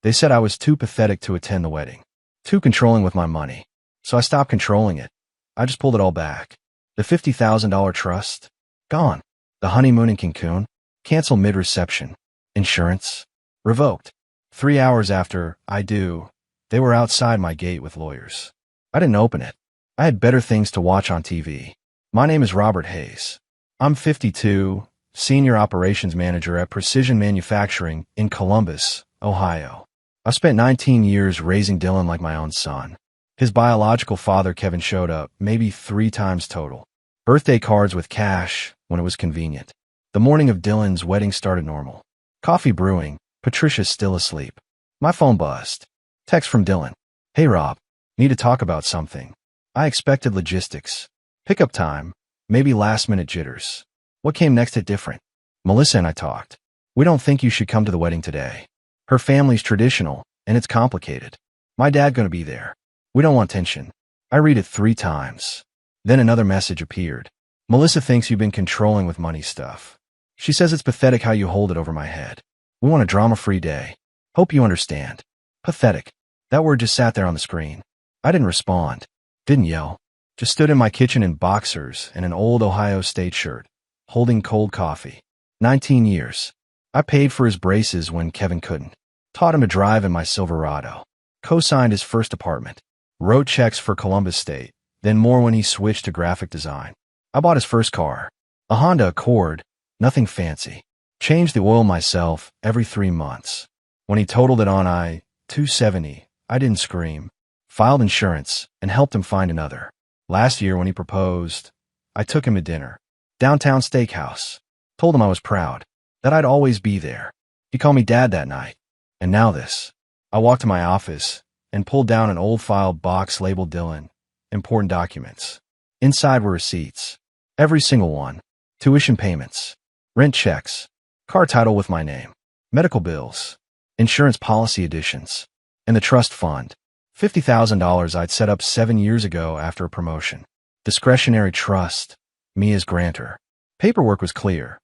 They said I was too pathetic to attend the wedding, too controlling with my money. So I stopped controlling it. I just pulled it all back. The $50,000 trust? Gone. The honeymoon in Cancun? Cancel mid-reception. Insurance? Revoked. 3 hours after I do, they were outside my gate with lawyers. I didn't open it. I had better things to watch on TV. My name is Robert Hayes. I'm 52, Senior Operations Manager at Precision Manufacturing in Columbus, Ohio. I've spent 19 years raising Dylan like my own son. His biological father, Kevin, showed up maybe 3 times total. Birthday cards with cash when it was convenient. The morning of Dylan's wedding started normal. Coffee brewing. Patricia's still asleep. My phone buzzed. Text from Dylan. Hey Rob, need to talk about something. I expected logistics. Pickup time. Maybe last-minute jitters. What came next hit different. Melissa and I talked. We don't think you should come to the wedding today. Her family's traditional, and it's complicated. My dad gonna be there. We don't want tension. I read it 3 times. Then another message appeared. Melissa thinks you've been controlling with money stuff. She says it's pathetic how you hold it over my head. We want a drama-free day. Hope you understand. Pathetic. That word just sat there on the screen. I didn't respond. Didn't yell. Just stood in my kitchen in boxers and an old Ohio State shirt, holding cold coffee. 19 years. I paid for his braces when Kevin couldn't. Taught him to drive in my Silverado. Co-signed his first apartment. Wrote checks for Columbus State. Then more when he switched to graphic design. I bought his first car. A Honda Accord. Nothing fancy. Changed the oil myself every 3 months. When he totaled it on I-270, I didn't scream. Filed insurance and helped him find another. Last year when he proposed, I took him to dinner. Downtown steakhouse. Told him I was proud. That I'd always be there. He called me dad that night. And now this. I walked to my office and pulled down an old file box labeled Dylan. Important documents. Inside were receipts. Every single one. Tuition payments. Rent checks. Car title with my name. Medical bills. Insurance policy additions. And the trust fund. $50,000 I'd set up 7 years ago after a promotion. Discretionary trust. Me as grantor. Paperwork was clear.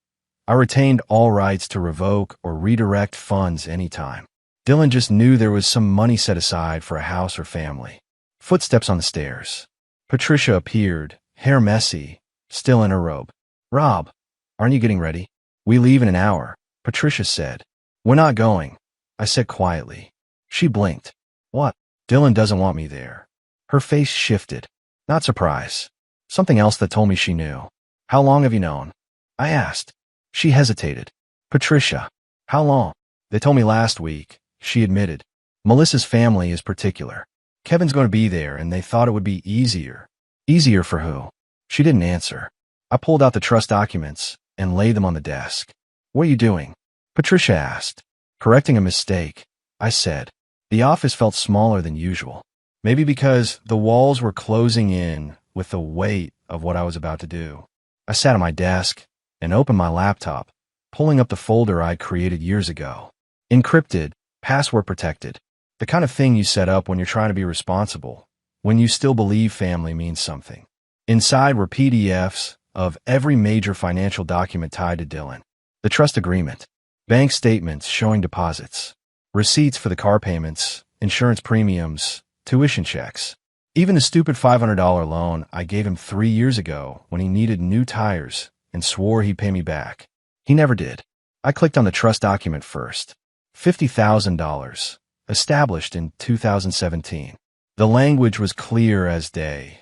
I retained all rights to revoke or redirect funds anytime. Dylan just knew there was some money set aside for a house or family. Footsteps on the stairs. Patricia appeared, hair messy, still in her robe. Rob, aren't you getting ready? We leave in an hour, Patricia said. We're not going, I said quietly. She blinked. What? Dylan doesn't want me there. Her face shifted. Not surprise. Something else that told me she knew. How long have you known? I asked. She hesitated. Patricia, how long? They told me last week, she admitted. Melissa's family is particular. Kevin's going to be there and they thought it would be easier. Easier for who? She didn't answer. I pulled out the trust documents and laid them on the desk. What are you doing? Patricia asked. Correcting a mistake, I said. The office felt smaller than usual. Maybe because the walls were closing in with the weight of what I was about to do. I sat at my desk and opened my laptop, pulling up the folder I created years ago. Encrypted, password protected. The kind of thing you set up when you're trying to be responsible, when you still believe family means something. Inside were PDFs of every major financial document tied to Dylan. The trust agreement, bank statements showing deposits, receipts for the car payments, insurance premiums, tuition checks. Even the stupid $500 loan I gave him 3 years ago when he needed new tires and swore he'd pay me back. He never did. I clicked on the trust document first. $50,000, established in 2017. The language was clear as day.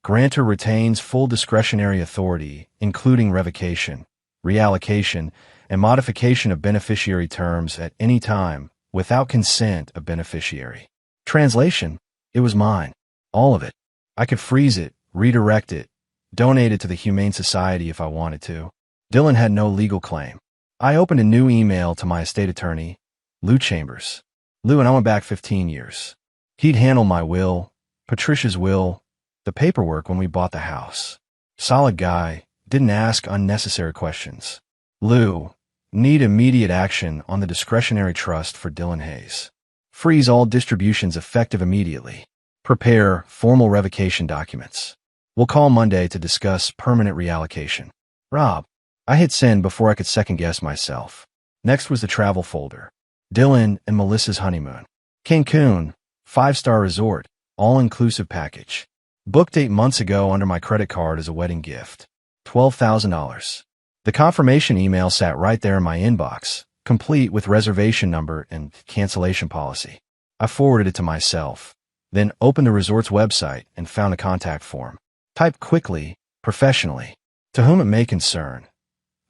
Grantor retains full discretionary authority, including revocation, reallocation, and modification of beneficiary terms at any time without consent of beneficiary. Translation, it was mine. All of it. I could freeze it, redirect it, donate it to the Humane Society if I wanted to. Dylan had no legal claim. I opened a new email to my estate attorney, Lou Chambers. Lou and I went back 15 years. He'd handled my will, Patricia's will, the paperwork when we bought the house. Solid guy, didn't ask unnecessary questions. Lou, need immediate action on the discretionary trust for Dylan Hayes. Freeze all distributions effective immediately. Prepare formal revocation documents. We'll call Monday to discuss permanent reallocation. Rob, I hit send before I could second-guess myself. Next was the travel folder. Dylan and Melissa's honeymoon. Cancun, 5-star resort, all-inclusive package. Booked 8 months ago under my credit card as a wedding gift. $12,000. The confirmation email sat right there in my inbox, complete with reservation number and cancellation policy. I forwarded it to myself, then opened the resort's website and found a contact form. Typed quickly, professionally. To whom it may concern.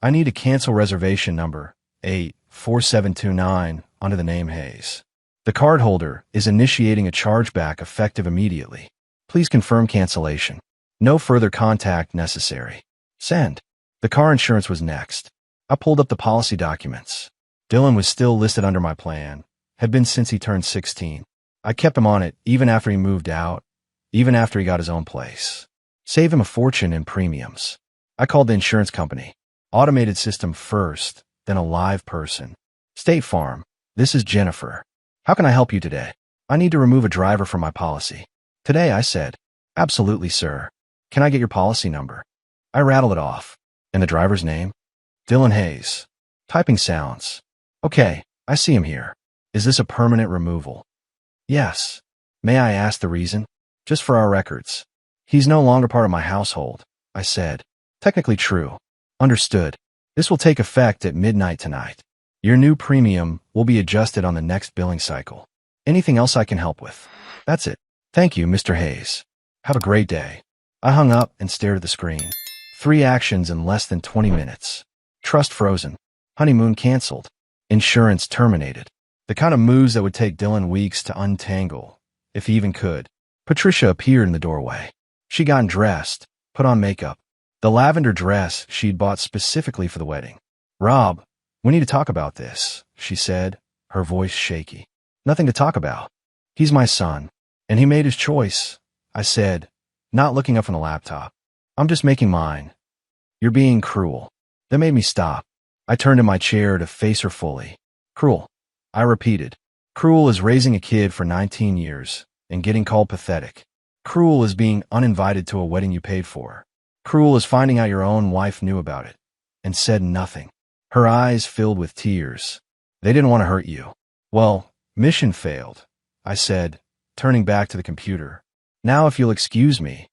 I need to cancel reservation number 84729 under the name Hayes. The cardholder is initiating a chargeback effective immediately. Please confirm cancellation. No further contact necessary. Send. The car insurance was next. I pulled up the policy documents. Dylan was still listed under my plan, had been since he turned 16. I kept him on it even after he moved out, even after he got his own place. Save him a fortune in premiums. I called the insurance company. Automated system first, then a live person. State Farm, this is Jennifer. How can I help you today? I need to remove a driver from my policy. Today, I said. Absolutely, sir. Can I get your policy number? I rattled it off. And the driver's name? Dylan Hayes. Typing sounds. Okay, I see him here. Is this a permanent removal? Yes. May I ask the reason? Just for our records. He's no longer part of my household, I said. Technically true. Understood. This will take effect at midnight tonight. Your new premium will be adjusted on the next billing cycle. Anything else I can help with? That's it. Thank you, Mr. Hayes. Have a great day. I hung up and stared at the screen. 3 actions in less than 20 minutes. Trust frozen. Honeymoon canceled. Insurance terminated. The kind of moves that would take Dylan weeks to untangle, if he even could. Patricia appeared in the doorway. She got dressed, put on makeup. The lavender dress she'd bought specifically for the wedding. Rob, we need to talk about this, she said, her voice shaky. Nothing to talk about. He's my son, and he made his choice, I said, not looking up from the laptop. I'm just making mine. You're being cruel. That made me stop. I turned in my chair to face her fully. Cruel. I repeated. Cruel is raising a kid for 19 years and getting called pathetic. Cruel is being uninvited to a wedding you paid for. Cruel is finding out your own wife knew about it and said nothing. Her eyes filled with tears. They didn't want to hurt you. Well, mission failed, I said, turning back to the computer. Now if you'll excuse me,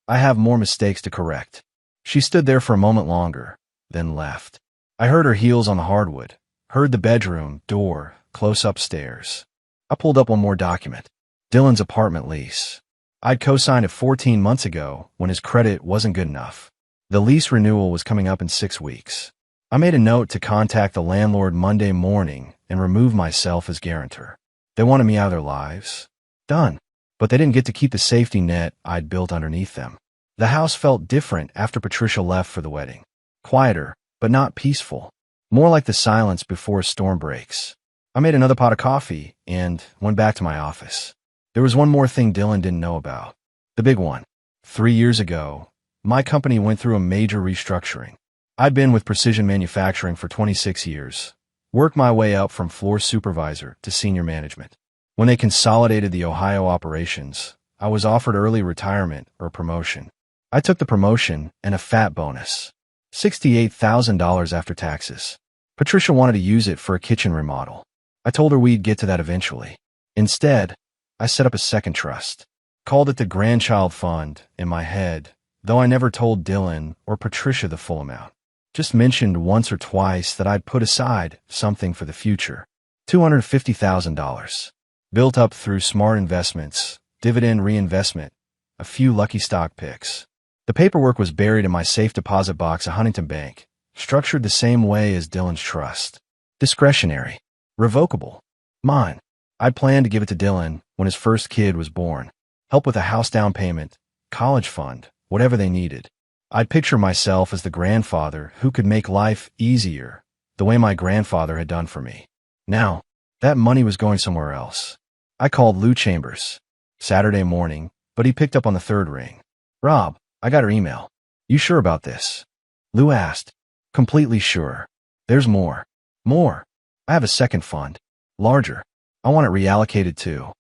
I have more mistakes to correct. She stood there for a moment longer, then left. I heard her heels on the hardwood, heard the bedroom door close upstairs. I pulled up one more document. Dylan's apartment lease. I'd co-signed it 14 months ago when his credit wasn't good enough. The lease renewal was coming up in 6 weeks. I made a note to contact the landlord Monday morning and remove myself as guarantor. They wanted me out of their lives. Done. But they didn't get to keep the safety net I'd built underneath them. The house felt different after Patricia left for the wedding. Quieter, but not peaceful. More like the silence before a storm breaks. I made another pot of coffee and went back to my office. There was one more thing Dylan didn't know about. The big one. 3 years ago, my company went through a major restructuring. I'd been with Precision Manufacturing for 26 years, worked my way up from floor supervisor to senior management. When they consolidated the Ohio operations, I was offered early retirement or promotion. I took the promotion and a fat bonus. $68,000 after taxes. Patricia wanted to use it for a kitchen remodel. I told her we'd get to that eventually. Instead, I set up a second trust. Called it the Grandchild Fund in my head, though I never told Dylan or Patricia the full amount. Just mentioned once or twice that I'd put aside something for the future. $250,000. Built up through smart investments, dividend reinvestment, a few lucky stock picks. The paperwork was buried in my safe deposit box at Huntington Bank, structured the same way as Dylan's trust. Discretionary. Revocable. Mine. I'd planned to give it to Dylan when his first kid was born. Help with a house down payment, college fund, whatever they needed. I'd picture myself as the grandfather who could make life easier, the way my grandfather had done for me. Now, that money was going somewhere else. I called Lou Chambers. Saturday morning, but he picked up on the third ring. Rob, I got her email. You sure about this? Lou asked. Completely sure. There's more. More. I have a second fund. Larger. I want it reallocated too.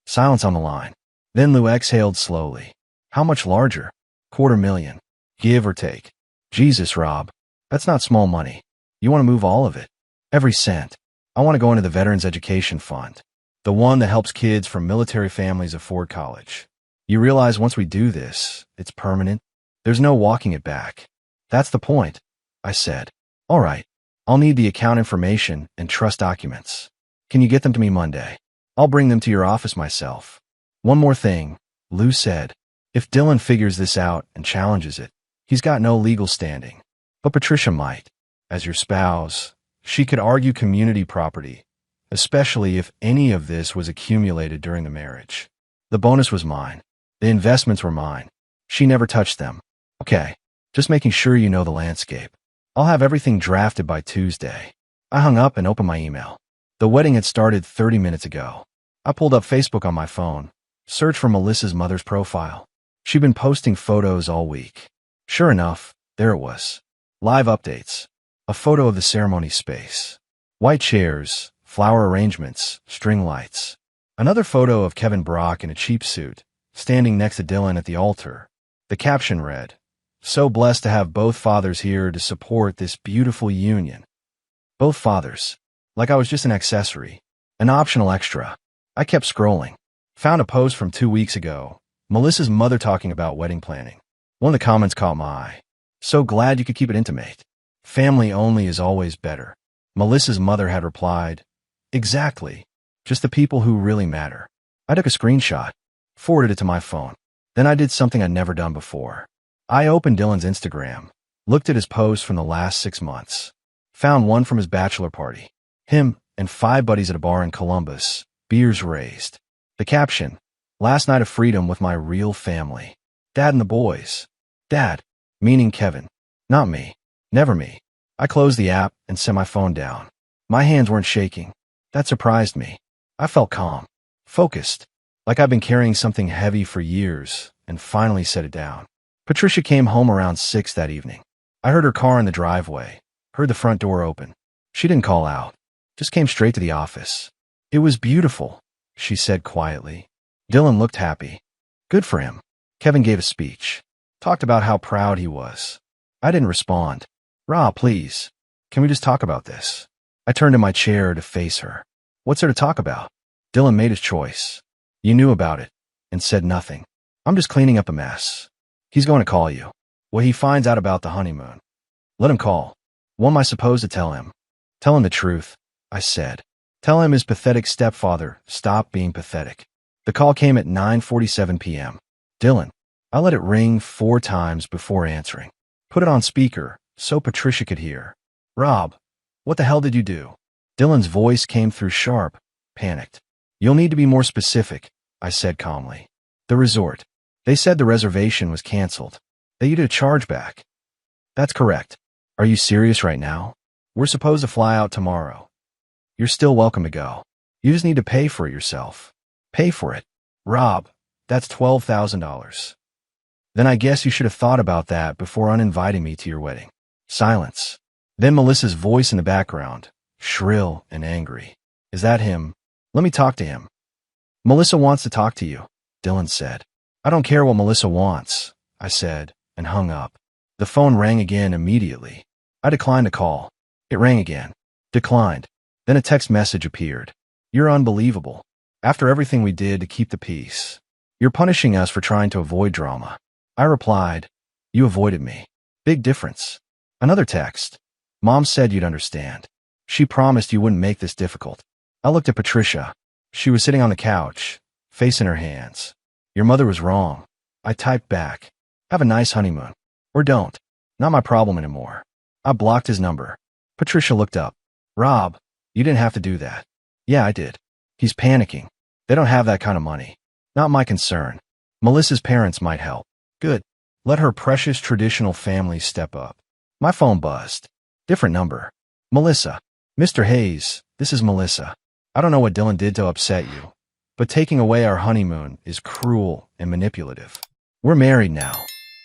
Silence on the line. Then Lou exhaled slowly. How much larger? $250,000. Give or take. Jesus, Rob. That's not small money. You want to move all of it? Every cent. I want to go into the Veterans Education Fund, the one that helps kids from military families afford college. You realize once we do this, it's permanent? There's no walking it back. That's the point, I said. All right. I'll need the account information and trust documents. Can you get them to me Monday? I'll bring them to your office myself. One more thing, Lou said. If Dylan figures this out and challenges it, he's got no legal standing. But Patricia might. As your spouse, she could argue community property, especially if any of this was accumulated during the marriage. The bonus was mine. The investments were mine. She never touched them. Okay, just making sure you know the landscape. I'll have everything drafted by Tuesday. I hung up and opened my email. The wedding had started 30 minutes ago. I pulled up Facebook on my phone, searched for Melissa's mother's profile. She'd been posting photos all week. Sure enough, there it was. Live updates. A photo of the ceremony space. White chairs, flower arrangements, string lights. Another photo of Kevin Brock in a cheap suit, standing next to Dylan at the altar. The caption read, "So blessed to have both fathers here to support this beautiful union." Both fathers. Like I was just an accessory, an optional extra. I kept scrolling. Found a post from 2 weeks ago. Melissa's mother talking about wedding planning. One of the comments caught my eye. "So glad you could keep it intimate. Family only is always better." Melissa's mother had replied, "Exactly. Just the people who really matter." I took a screenshot, forwarded it to my phone. Then I did something I'd never done before. I opened Dylan's Instagram, looked at his posts from the last 6 months, found one from his bachelor party. Him and 5 buddies at a bar in Columbus, beers raised. The caption, "Last night of freedom with my real family. Dad and the boys." Dad, meaning Kevin. Not me. Never me. I closed the app and set my phone down. My hands weren't shaking. That surprised me. I felt calm, focused, like I've been carrying something heavy for years, and finally set it down. Patricia came home around 6 that evening. I heard her car in the driveway, heard the front door open. She didn't call out, just came straight to the office. "It was beautiful," she said quietly. Dylan looked happy. Good for him. Kevin gave a speech, talked about how proud he was. I didn't respond. "Rob, please, can we just talk about this?" I turned in my chair to face her. "What's there to talk about?" Dylan made his choice. "You knew about it and said nothing." "I'm just cleaning up a mess." "He's going to call you. What he finds out about the honeymoon." "Let him call." "What am I supposed to tell him?" "Tell him the truth," I said. "Tell him his pathetic stepfather stopped being pathetic." The call came at 9:47 p.m. "Dylan." I let it ring 4 times before answering. Put it on speaker so Patricia could hear. "Rob, what the hell did you do?" Dylan's voice came through sharp, panicked. "You'll need to be more specific," I said calmly. "The resort. They said the reservation was canceled. That you did a chargeback." "That's correct." "Are you serious right now? We're supposed to fly out tomorrow." "You're still welcome to go. You just need to pay for it yourself." "Pay for it?" "Rob, that's $12,000. "Then I guess you should have thought about that before uninviting me to your wedding." Silence. Then Melissa's voice in the background, shrill and angry. "Is that him? Let me talk to him." "Melissa wants to talk to you," Dylan said. "I don't care what Melissa wants," I said, and hung up. The phone rang again immediately. I declined the call. It rang again. Declined. Then a text message appeared. "You're unbelievable. After everything we did to keep the peace, you're punishing us for trying to avoid drama." I replied, "You avoided me. Big difference." Another text. "Mom said you'd understand. She promised you wouldn't make this difficult." I looked at Patricia. She was sitting on the couch, face in her hands. "Your mother was wrong." I typed back, "Have a nice honeymoon. Or don't. Not my problem anymore." I blocked his number. Patricia looked up. "Rob, you didn't have to do that." "Yeah, I did." "He's panicking. They don't have that kind of money." "Not my concern. Melissa's parents might help." "Good. Let her precious traditional family step up." My phone buzzed. Different number. "Melissa. Mr. Hayes, this is Melissa. I don't know what Dylan did to upset you, but taking away our honeymoon is cruel and manipulative. We're married now.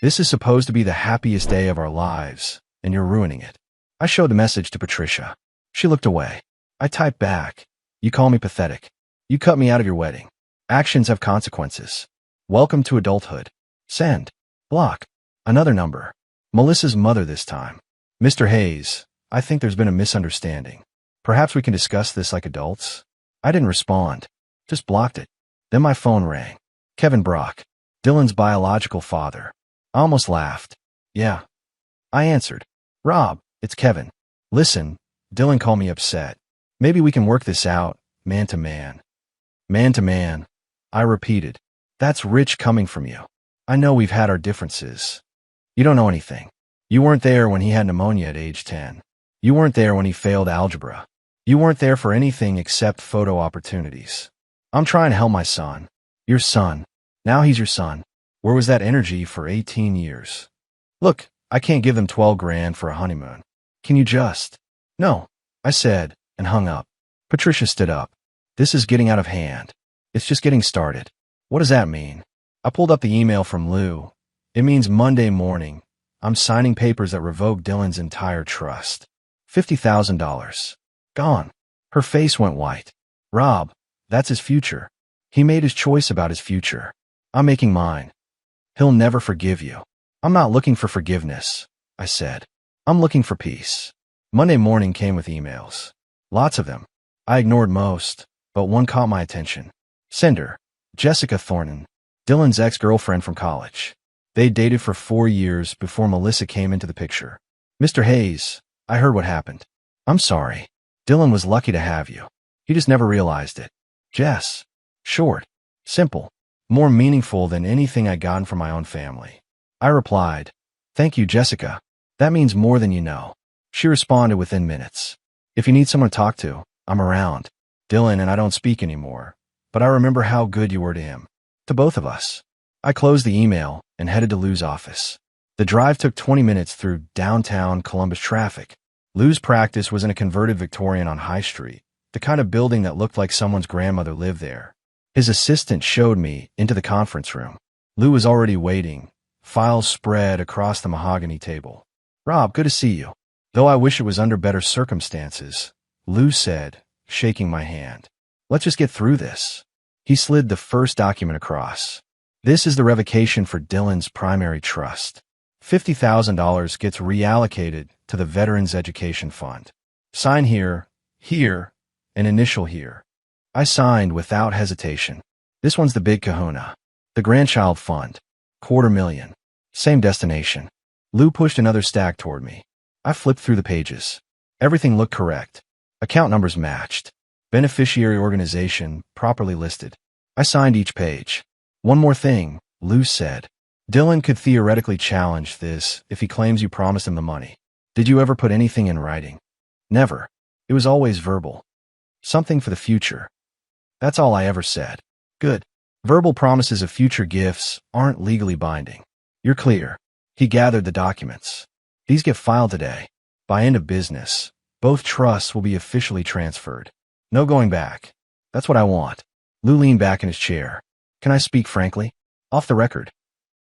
This is supposed to be the happiest day of our lives, and you're ruining it." I showed the message to Patricia. She looked away. I typed back, "You call me pathetic. You cut me out of your wedding. Actions have consequences. Welcome to adulthood." Send. Block. Another number. Melissa's mother this time. "Mr. Hayes, I think there's been a misunderstanding. Perhaps we can discuss this like adults? I didn't respond. Just blocked it. Then my phone rang. Kevin Brock, Dylan's biological father. I almost laughed. Yeah. I answered. Rob, it's Kevin. Listen, Dylan called me upset. Maybe we can work this out, man to man. Man to man. I repeated. That's rich coming from you. I know we've had our differences. You don't know anything. You weren't there when he had pneumonia at age 10. You weren't there when he failed algebra. You weren't there for anything except photo opportunities. I'm trying to help my son. Your son. Now he's your son. Where was that energy for 18 years? Look, I can't give them 12 grand for a honeymoon. Can you just? No, I said, and hung up. Patricia stood up. This is getting out of hand. It's just getting started. What does that mean? I pulled up the email from Lou. It means Monday morning. I'm signing papers that revoke Dylan's entire trust. $50,000. Gone. Her face went white. Rob, that's his future. He made his choice about his future. I'm making mine. He'll never forgive you. I'm not looking for forgiveness, I said. I'm looking for peace. Monday morning came with emails. Lots of them. I ignored most, but one caught my attention. Sender, Jessica Thornton, Dylan's ex-girlfriend from college. They dated for 4 years before Melissa came into the picture. Mr. Hayes, I heard what happened. I'm sorry. Dylan was lucky to have you. He just never realized it. Jess. Short. Simple. More meaningful than anything I'd gotten from my own family. I replied, Thank you, Jessica. That means more than you know. She responded within minutes. If you need someone to talk to, I'm around. Dylan and I don't speak anymore, but I remember how good you were to him. To both of us. I closed the email and headed to Lou's office. The drive took 20 minutes through downtown Columbus traffic. Lou's practice was in a converted Victorian on High Street, the kind of building that looked like someone's grandmother lived there. His assistant showed me into the conference room. Lou was already waiting, files spread across the mahogany table. Rob, good to see you. Though I wish it was under better circumstances, Lou said, shaking my hand. Let's just get through this. He slid the first document across. This is the revocation for Dylan's primary trust. $50,000 gets reallocated to the Veterans Education Fund. Sign here, and initial here. I signed without hesitation. This one's the big kahuna. The Grandchild Fund. $250,000. Same destination. Lou pushed another stack toward me. I flipped through the pages. Everything looked correct. Account numbers matched. Beneficiary organization properly listed. I signed each page. One more thing, Lou said. Dylan could theoretically challenge this if he claims you promised him the money. Did you ever put anything in writing? Never. It was always verbal. Something for the future. That's all I ever said. Good. Verbal promises of future gifts aren't legally binding. You're clear. He gathered the documents. These get filed today. By end of business, both trusts will be officially transferred. No going back. That's what I want. Lou leaned back in his chair. Can I speak frankly? Off the record.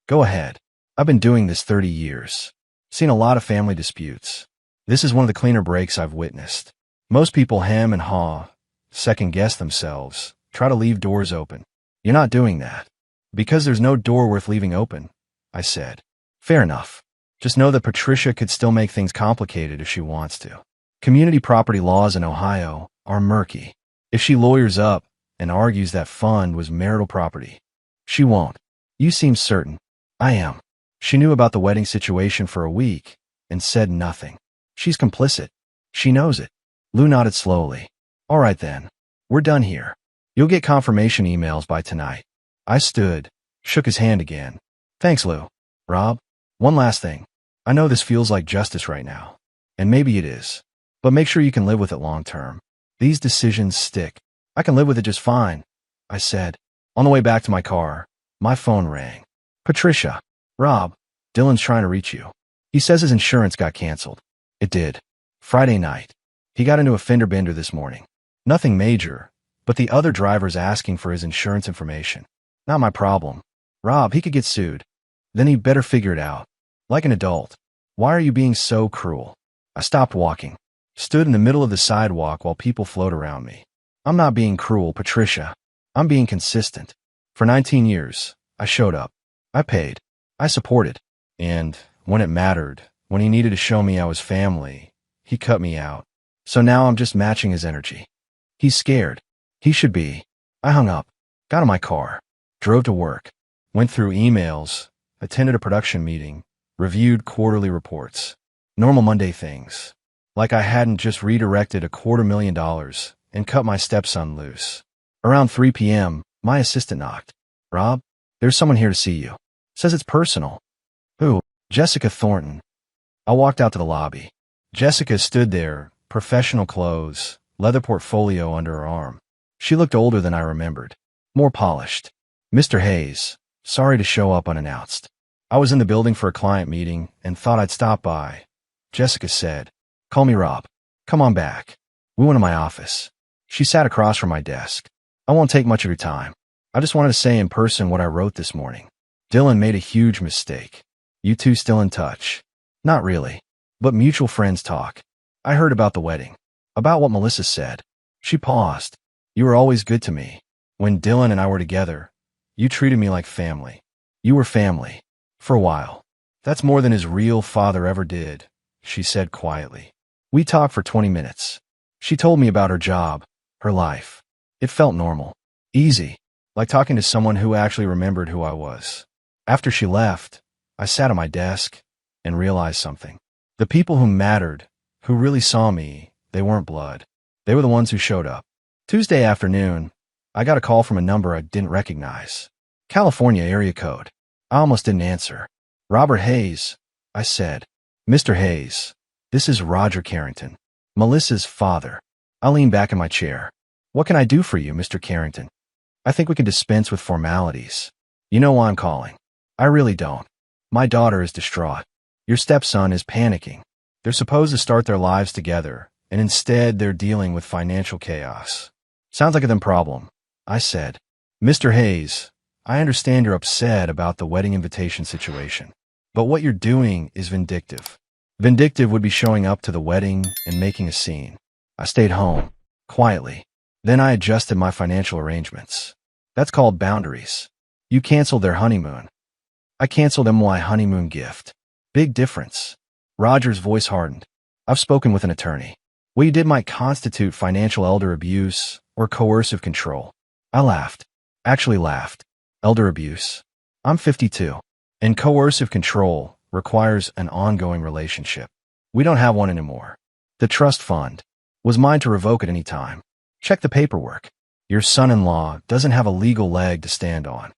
Go ahead. I've been doing this 30 years. Seen a lot of family disputes. This is one of the cleaner breaks I've witnessed. Most people hem and haw, second-guess themselves, try to leave doors open. You're not doing that. Because there's no door worth leaving open, I said. Fair enough. Just know that Patricia could still make things complicated if she wants to. Community property laws in Ohio are murky. If she lawyers up and argues that fund was marital property, she won't. You seem certain. I am. She knew about the wedding situation for a week and said nothing. She's complicit. She knows it. Lou nodded slowly. All right then. We're done here. You'll get confirmation emails by tonight. I stood, shook his hand again. Thanks, Lou. Rob, one last thing. I know this feels like justice right now, and maybe it is, but make sure you can live with it long term. These decisions stick. I can live with it just fine, I said. On the way back to my car, my phone rang. Patricia. Rob, Dylan's trying to reach you. He says his insurance got canceled. It did. Friday night. He got into a fender bender this morning. Nothing major, but the other driver's asking for his insurance information. Not my problem. Rob, he could get sued. Then he better figure it out. Like an adult. Why are you being so cruel? I stopped walking. Stood in the middle of the sidewalk while people flowed around me. I'm not being cruel, Patricia. I'm being consistent. For 19 years, I showed up. I paid. I supported. And when it mattered, when he needed to show me I was family, he cut me out. So now I'm just matching his energy. He's scared. He should be. I hung up, got in my car, drove to work, went through emails, attended a production meeting, reviewed quarterly reports. Normal Monday things. Like I hadn't just redirected $250,000 and cut my stepson loose. Around 3 p.m., my assistant knocked. Rob, there's someone here to see you. Says it's personal. Who? Jessica Thornton. I walked out to the lobby. Jessica stood there, professional clothes, leather portfolio under her arm. She looked older than I remembered. More polished. Mr. Hayes, sorry to show up unannounced. I was in the building for a client meeting and thought I'd stop by. Jessica said, call me Rob. Come on back. We went to my office. She sat across from my desk. I won't take much of your time. I just wanted to say in person what I wrote this morning. Dylan made a huge mistake. You two still in touch? Not really. But mutual friends talk. I heard about the wedding. About what Melissa said. She paused. You were always good to me. When Dylan and I were together, you treated me like family. You were family. For a while. That's more than his real father ever did, she said quietly. We talked for 20 minutes. She told me about her job, her life. It felt normal. Easy. Like talking to someone who actually remembered who I was. After she left, I sat at my desk and realized something. The people who mattered, who really saw me, they weren't blood. They were the ones who showed up. Tuesday afternoon, I got a call from a number I didn't recognize. California area code. I almost didn't answer. Robert Hayes, I said. Mr. Hayes, this is Roger Carrington, Melissa's father. I leaned back in my chair. What can I do for you, Mr. Carrington? I think we can dispense with formalities. You know why I'm calling. I really don't. My daughter is distraught. Your stepson is panicking. They're supposed to start their lives together, and instead they're dealing with financial chaos. Sounds like a them problem, I said. Mr. Hayes, I understand you're upset about the wedding invitation situation, but what you're doing is vindictive. Vindictive would be showing up to the wedding and making a scene. I stayed home, quietly. Then I adjusted my financial arrangements. That's called boundaries. You canceled their honeymoon. I canceled them my honeymoon gift. Big difference. Roger's voice hardened. I've spoken with an attorney. What you did might constitute financial elder abuse or coercive control. I laughed. Actually laughed. Elder abuse. I'm 52. And coercive control requires an ongoing relationship. We don't have one anymore. The trust fund was mine to revoke at any time. Check the paperwork. Your son-in-law doesn't have a legal leg to stand on.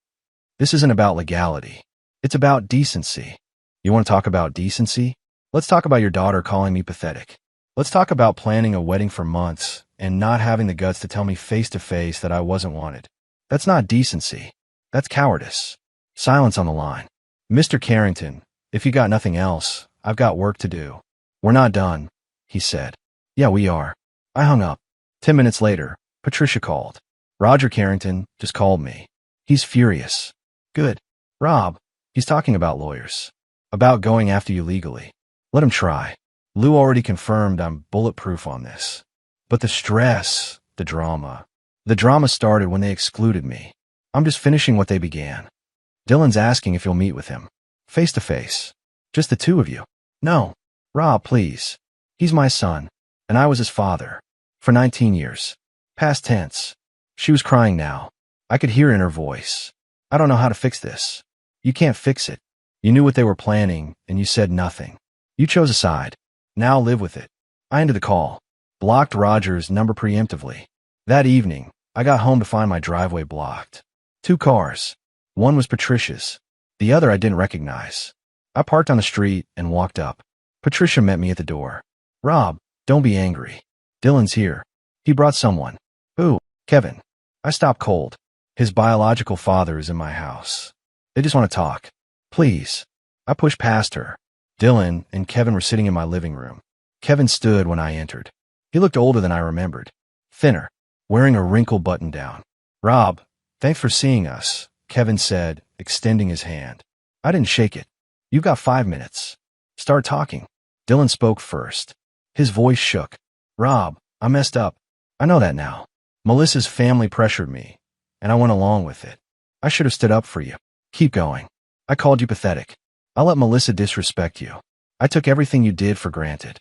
This isn't about legality. It's about decency. You want to talk about decency? Let's talk about your daughter calling me pathetic. Let's talk about planning a wedding for months and not having the guts to tell me face-to-face that I wasn't wanted. That's not decency. That's cowardice. Silence on the line. Mr. Carrington, if you got nothing else, I've got work to do. We're not done, he said. Yeah, we are. I hung up. 10 minutes later, Patricia called. Roger Carrington just called me. He's furious. Good. Rob, he's talking about lawyers. About going after you legally. Let him try. Lou already confirmed I'm bulletproof on this. But the stress, the drama started when they excluded me. I'm just finishing what they began. Dylan's asking if you'll meet with him. Face to face. Just the two of you. No. Rob, please. He's my son, and I was his father. For 19 years. Past tense. She was crying now. I could hear it in her voice. I don't know how to fix this. You can't fix it. You knew what they were planning, and you said nothing. You chose a side. Now live with it. I ended the call. Blocked Roger's number preemptively. That evening, I got home to find my driveway blocked. 2 cars. One was Patricia's. The other I didn't recognize. I parked on the street and walked up. Patricia met me at the door. Rob, don't be angry. Dylan's here. He brought someone. Who? Kevin. I stopped cold. His biological father is in my house. They just want to talk. Please. I pushed past her. Dylan and Kevin were sitting in my living room. Kevin stood when I entered. He looked older than I remembered. Thinner. Wearing a wrinkled button-down. Rob, thanks for seeing us, Kevin said, extending his hand. I didn't shake it. You've got 5 minutes. Start talking. Dylan spoke first. His voice shook. Rob, I messed up. I know that now. Melissa's family pressured me, and I went along with it. I should have stood up for you. Keep going. I called you pathetic. I let Melissa disrespect you. I took everything you did for granted.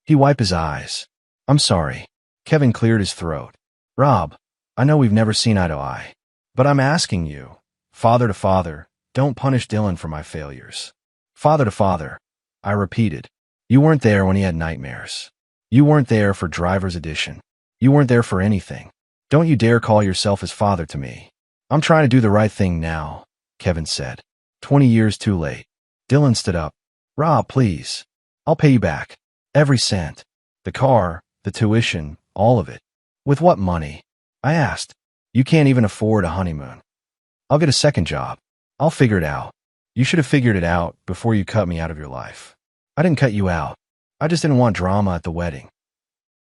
He wiped his eyes. I'm sorry. Kevin cleared his throat. Rob, I know we've never seen eye to eye. But I'm asking you, father to father, don't punish Dylan for my failures. Father to father, I repeated. You weren't there when he had nightmares. You weren't there for driver's edition. You weren't there for anything. Don't you dare call yourself his father to me. I'm trying to do the right thing now, Kevin said. 20 years too late. Dylan stood up. Rob, please. I'll pay you back. Every cent. The car, the tuition, all of it. With what money? I asked. You can't even afford a honeymoon. I'll get a second job. I'll figure it out. You should have figured it out before you cut me out of your life. I didn't cut you out. I just didn't want drama at the wedding.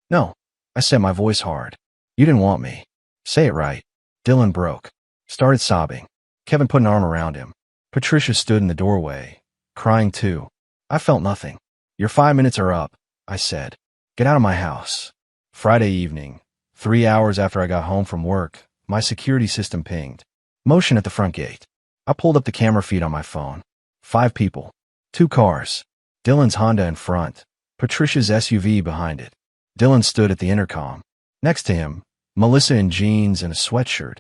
No, I said, my voice hard. You didn't want me. Say it right. Dylan broke. Started sobbing. Kevin put an arm around him. Patricia stood in the doorway, crying too. I felt nothing. Your 5 minutes are up, I said. Get out of my house. Friday evening, 3 hours after I got home from work, my security system pinged. Motion at the front gate. I pulled up the camera feed on my phone. 5 people. 2 cars. Dylan's Honda in front. Patricia's SUV behind it. Dylan stood at the intercom. Next to him, Melissa in jeans and a sweatshirt,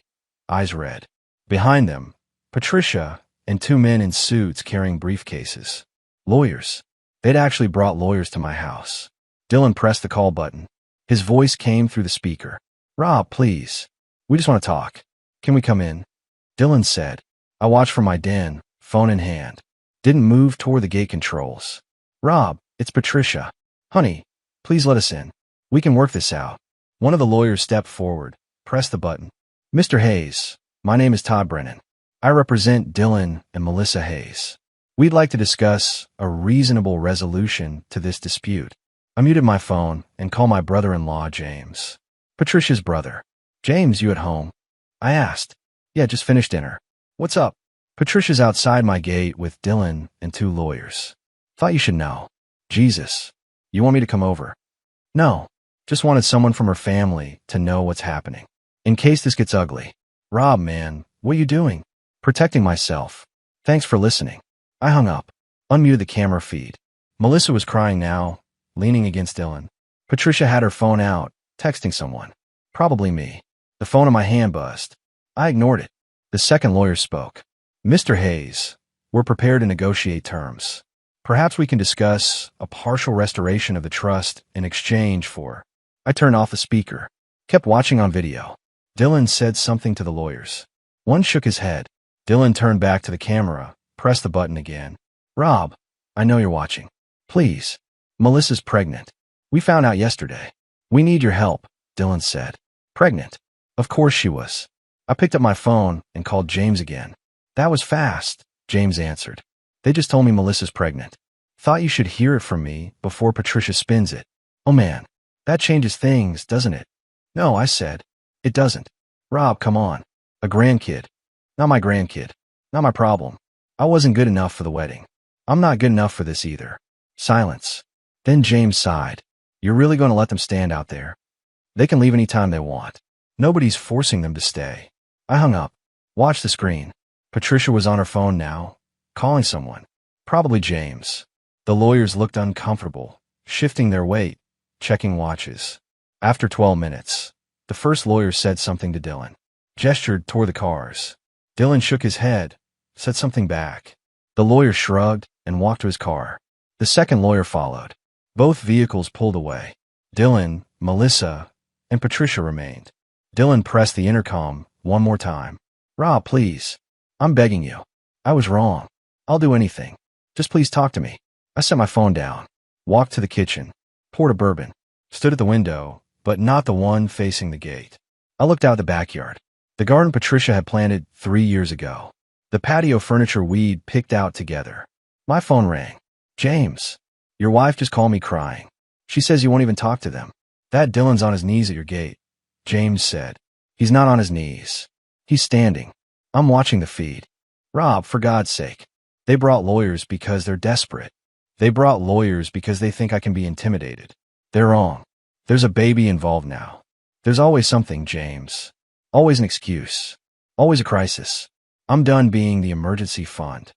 eyes red. Behind them, Patricia and 2 men in suits carrying briefcases. Lawyers. They'd actually brought lawyers to my house. Dylan pressed the call button. His voice came through the speaker. Rob, please. We just want to talk. Can we come in? Dylan said. I watched from my den, phone in hand. Didn't move toward the gate controls. Rob, it's Patricia. Honey, please let us in. We can work this out. One of the lawyers stepped forward, pressed the button. Mr. Hayes, my name is Todd Brennan. I represent Dylan and Melissa Hayes. We'd like to discuss a reasonable resolution to this dispute. I muted my phone and called my brother-in-law, James. Patricia's brother. James, you at home? I asked. Yeah, just finished dinner. What's up? Patricia's outside my gate with Dylan and 2 lawyers. Thought you should know. Jesus. You want me to come over? No. Just wanted someone from her family to know what's happening. In case this gets ugly. Rob, man, what are you doing? Protecting myself. Thanks for listening. I hung up. Unmuted the camera feed. Melissa was crying now, leaning against Dylan. Patricia had her phone out, texting someone. Probably me. The phone in my hand buzzed. I ignored it. The second lawyer spoke. Mr. Hayes, we're prepared to negotiate terms. Perhaps we can discuss a partial restoration of the trust in exchange for... I turned off the speaker. Kept watching on video. Dylan said something to the lawyers. One shook his head. Dylan turned back to the camera, pressed the button again. Rob, I know you're watching. Please. Melissa's pregnant. We found out yesterday. We need your help, Dylan said. Pregnant? Of course she was. I picked up my phone and called James again. That was fast, James answered. They just told me Melissa's pregnant. Thought you should hear it from me before Patricia spins it. Oh man, that changes things, doesn't it? No, I said. It doesn't. Rob, come on. A grandkid. Not my grandkid. Not my problem. I wasn't good enough for the wedding. I'm not good enough for this either. Silence. Then James sighed. You're really going to let them stand out there? They can leave any time they want. Nobody's forcing them to stay. I hung up. Watched the screen. Patricia was on her phone now, calling someone. Probably James. The lawyers looked uncomfortable, shifting their weight, checking watches. After 12 minutes, the first lawyer said something to Dylan. Gestured toward the cars. Dylan shook his head, said something back. The lawyer shrugged and walked to his car. The second lawyer followed. Both vehicles pulled away. Dylan, Melissa, and Patricia remained. Dylan pressed the intercom one more time. Rob, please. I'm begging you. I was wrong. I'll do anything. Just please talk to me. I set my phone down, walked to the kitchen, poured a bourbon, stood at the window, but not the one facing the gate. I looked out the backyard. The garden Patricia had planted 3 years ago. The patio furniture we'd picked out together. My phone rang. James, your wife just called me crying. She says you won't even talk to them. That Dylan's on his knees at your gate, James said. He's not on his knees. He's standing. I'm watching the feed. Rob, for God's sake. They brought lawyers because they're desperate. They brought lawyers because they think I can be intimidated. They're wrong. There's a baby involved now. There's always something, James. Always an excuse. Always a crisis. I'm done being the emergency fund.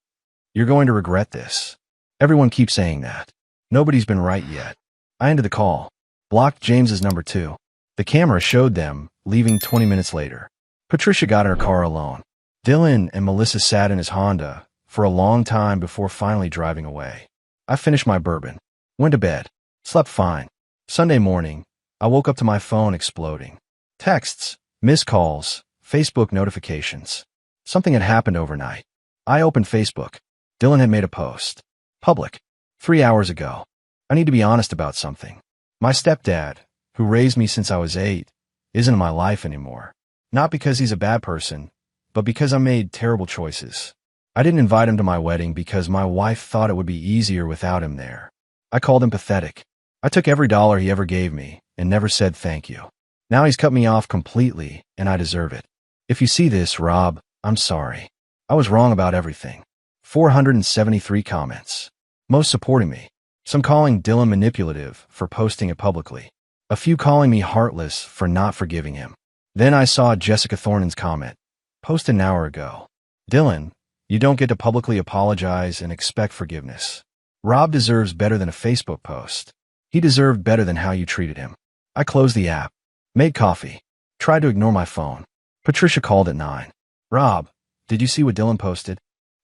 You're going to regret this. Everyone keeps saying that. Nobody's been right yet. I ended the call. Blocked James's number 2. The camera showed them, leaving 20 minutes later. Patricia got in her car alone. Dylan and Melissa sat in his Honda for a long time before finally driving away. I finished my bourbon. Went to bed. Slept fine. Sunday morning, I woke up to my phone exploding. Texts, missed calls, Facebook notifications. Something had happened overnight. I opened Facebook. Dylan had made a post. Public. 3 hours ago. I need to be honest about something. My stepdad, who raised me since I was 8, isn't in my life anymore. Not because he's a bad person, but because I made terrible choices. I didn't invite him to my wedding because my wife thought it would be easier without him there. I called him pathetic. I took every dollar he ever gave me and never said thank you. Now he's cut me off completely, and I deserve it. If you see this, Rob, I'm sorry. I was wrong about everything. 473 comments. Most supporting me. Some calling Dylan manipulative for posting it publicly. A few calling me heartless for not forgiving him. Then I saw Jessica Thornton's comment. Posted an hour ago. Dylan, you don't get to publicly apologize and expect forgiveness. Rob deserves better than a Facebook post. He deserved better than how you treated him. I closed the app. Made coffee. Tried to ignore my phone. Patricia called at 9. Rob, did you see what Dylan posted?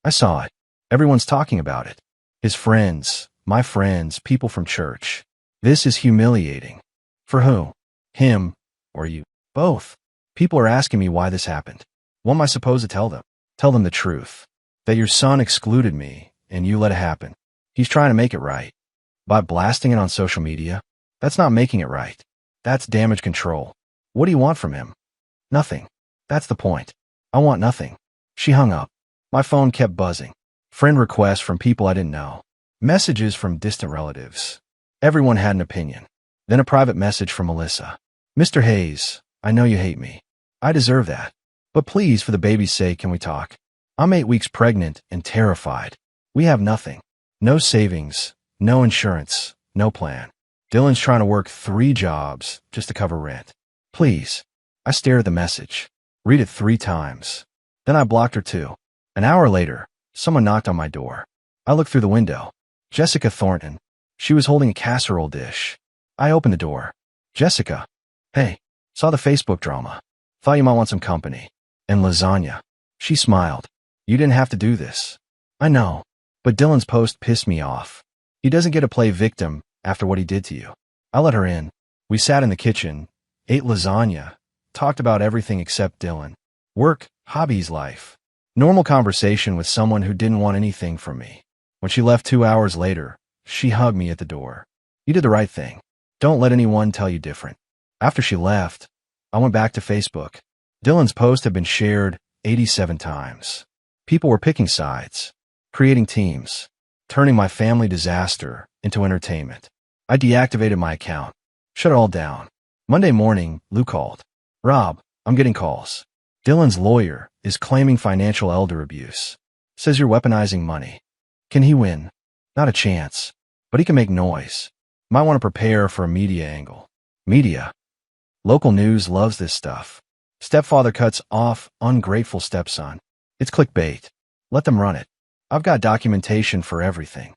I saw it. Everyone's talking about it. His friends, my friends, people from church. This is humiliating. For who? Him or you? Both. People are asking me why this happened. What am I supposed to tell them? Tell them the truth. That your son excluded me and you let it happen. He's trying to make it right. By blasting it on social media? That's not making it right. That's damage control. What do you want from him? Nothing. That's the point. I want nothing. She hung up. My phone kept buzzing. Friend requests from people I didn't know. Messages from distant relatives. Everyone had an opinion. Then a private message from Melissa. Mr. Hayes, I know you hate me. I deserve that. But please, for the baby's sake, can we talk? I'm 8 weeks pregnant and terrified. We have nothing. No savings, no insurance, no plan. Dylan's trying to work 3 jobs just to cover rent. Please. I stared at the message. Read it 3 times. Then I blocked her too. An hour later, someone knocked on my door. I looked through the window. Jessica Thornton. She was holding a casserole dish. I opened the door. Jessica. Hey. Saw the Facebook drama. Thought you might want some company. And lasagna. She smiled. You didn't have to do this. I know. But Dylan's post pissed me off. He doesn't get to play victim after what he did to you. I let her in. We sat in the kitchen, ate lasagna, talked about everything except Dylan. Work, hobbies, life. Normal conversation with someone who didn't want anything from me. When she left 2 hours later, she hugged me at the door. You did the right thing. Don't let anyone tell you different. After she left, I went back to Facebook. Dylan's post had been shared 87 times. People were picking sides, creating teams, turning my family disaster into entertainment. I deactivated my account, shut it all down. Monday morning, Lou called. Rob, I'm getting calls. Dylan's lawyer is claiming financial elder abuse. Says you're weaponizing money. Can he win? Not a chance. But he can make noise. Might want to prepare for a media angle. Media. Local news loves this stuff. Stepfather cuts off ungrateful stepson. It's clickbait. Let them run it. I've got documentation for everything.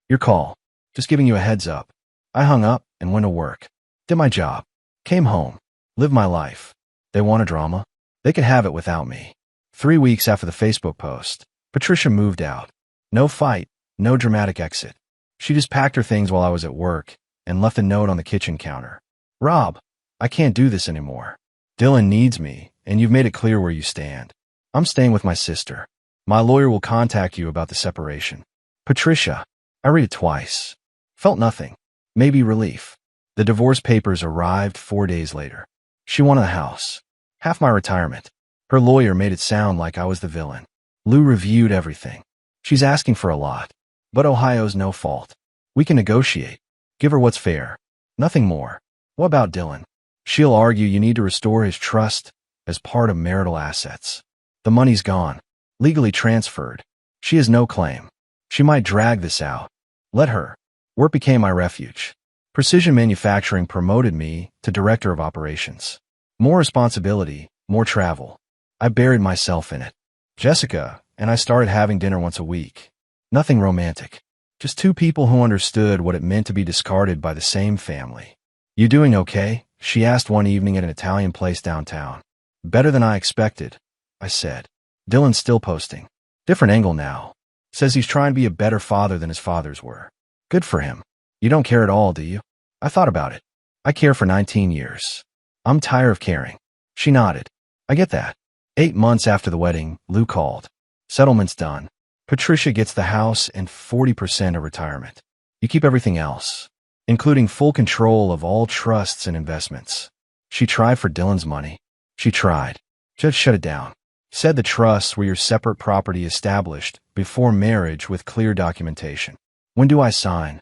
Your call. Just giving you a heads up. I hung up and went to work. Did my job. Came home. Lived my life. They want a drama? They can have it without me. 3 weeks after the Facebook post, Patricia moved out. No fight, no dramatic exit. She just packed her things while I was at work and left a note on the kitchen counter. Rob, I can't do this anymore. Dylan needs me, and you've made it clear where you stand. I'm staying with my sister. My lawyer will contact you about the separation. Patricia. I read it twice. Felt nothing. Maybe relief. The divorce papers arrived 4 days later. She wanted the house. Half my retirement. Her lawyer made it sound like I was the villain. Lou reviewed everything. She's asking for a lot. But Ohio's no fault. We can negotiate. Give her what's fair. Nothing more. What about Dylan? She'll argue you need to restore his trust as part of marital assets. The money's gone. Legally transferred. She has no claim. She might drag this out. Let her. Work became my refuge. Precision Manufacturing promoted me to Director of Operations. More responsibility, more travel. I buried myself in it. Jessica and I started having dinner once a week. Nothing romantic. Just 2 people who understood what it meant to be discarded by the same family. You doing okay? She asked one evening at an Italian place downtown. Better than I expected, I said. Dylan's still posting. Different angle now. Says he's trying to be a better father than his fathers were. Good for him. You don't care at all, do you? I thought about it. I care for 19 years. I'm tired of caring. She nodded. I get that. 8 months after the wedding, Lou called. Settlement's done. Patricia gets the house and 40% of retirement. You keep everything else, including full control of all trusts and investments. She tried for Dylan's money. She tried. Judge shut it down. Said the trusts were your separate property established before marriage with clear documentation. When do I sign?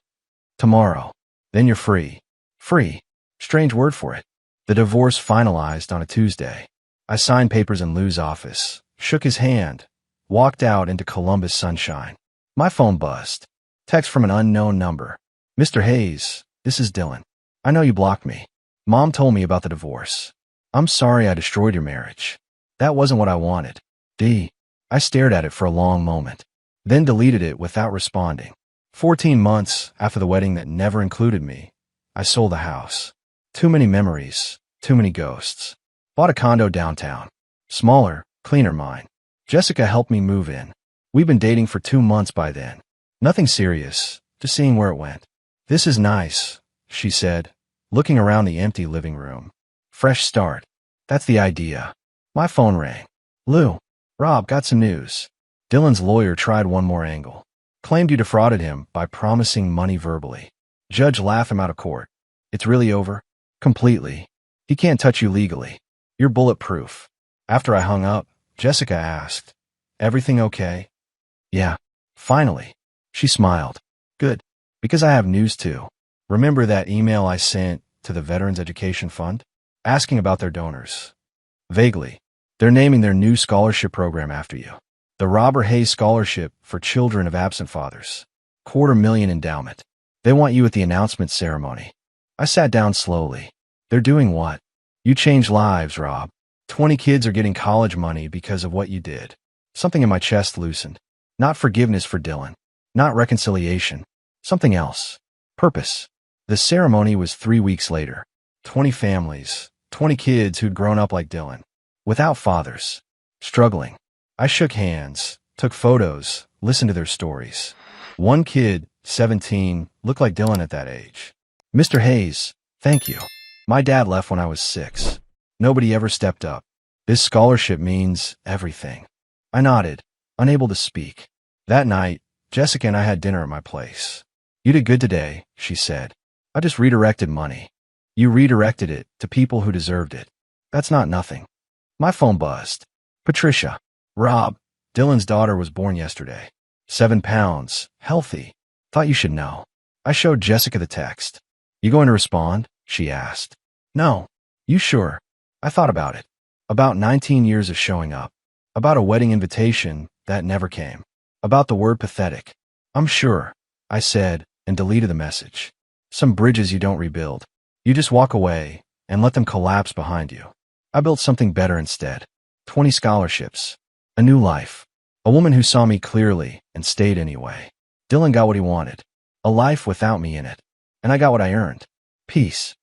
Tomorrow. Then you're free. Free. Strange word for it. The divorce finalized on a Tuesday. I signed papers in Lou's office, shook his hand, walked out into Columbus sunshine. My phone buzzed. Text from an unknown number. Mr. Hayes, this is Dylan. I know you blocked me. Mom told me about the divorce. I'm sorry I destroyed your marriage. That wasn't what I wanted. I stared at it for a long moment, then deleted it without responding. 14 months after the wedding that never included me, I sold the house. Too many memories, too many ghosts. Bought a condo downtown. Smaller, cleaner mine. Jessica helped me move in. We've been dating for 2 months by then. Nothing serious, just seeing where it went. This is nice, she said, looking around the empty living room. Fresh start. That's the idea. My phone rang. Lou, Rob, got some news. Dylan's lawyer tried one more angle. Claimed you defrauded him by promising money verbally. Judge laughed him out of court. It's really over? Completely. He can't touch you legally. You're bulletproof. After I hung up, Jessica asked, everything okay? Yeah. Finally. She smiled. Good. Because I have news too. Remember that email I sent to the Veterans Education Fund? Asking about their donors. Vaguely. They're naming their new scholarship program after you. The Robert Hayes Scholarship for Children of Absent Fathers. $250,000 endowment. They want you at the announcement ceremony. I sat down slowly. They're doing what? You changed lives, Rob. 20 kids are getting college money because of what you did. Something in my chest loosened. Not forgiveness for Dylan. Not reconciliation. Something else. Purpose. The ceremony was 3 weeks later. 20 families. 20 kids who'd grown up like Dylan. Without fathers. Struggling. I shook hands, took photos, listened to their stories. One kid, 17, looked like Dylan at that age. Mr. Hayes, thank you. My dad left when I was 6. Nobody ever stepped up. This scholarship means everything. I nodded, unable to speak. That night, Jessica and I had dinner at my place. You did good today, she said. I just redirected money. You redirected it to people who deserved it. That's not nothing. My phone buzzed. Patricia. Rob. Dylan's daughter was born yesterday. 7 pounds. Healthy. Thought you should know. I showed Jessica the text. You going to respond? She asked. No. You sure? I thought about it. About 19 years of showing up. About a wedding invitation that never came. About the word pathetic. I'm sure, I said, and deleted the message. Some bridges you don't rebuild. You just walk away and let them collapse behind you. I built something better instead. 20 scholarships. A new life. A woman who saw me clearly and stayed anyway. Dylan got what he wanted. A life without me in it. And I got what I earned. Peace.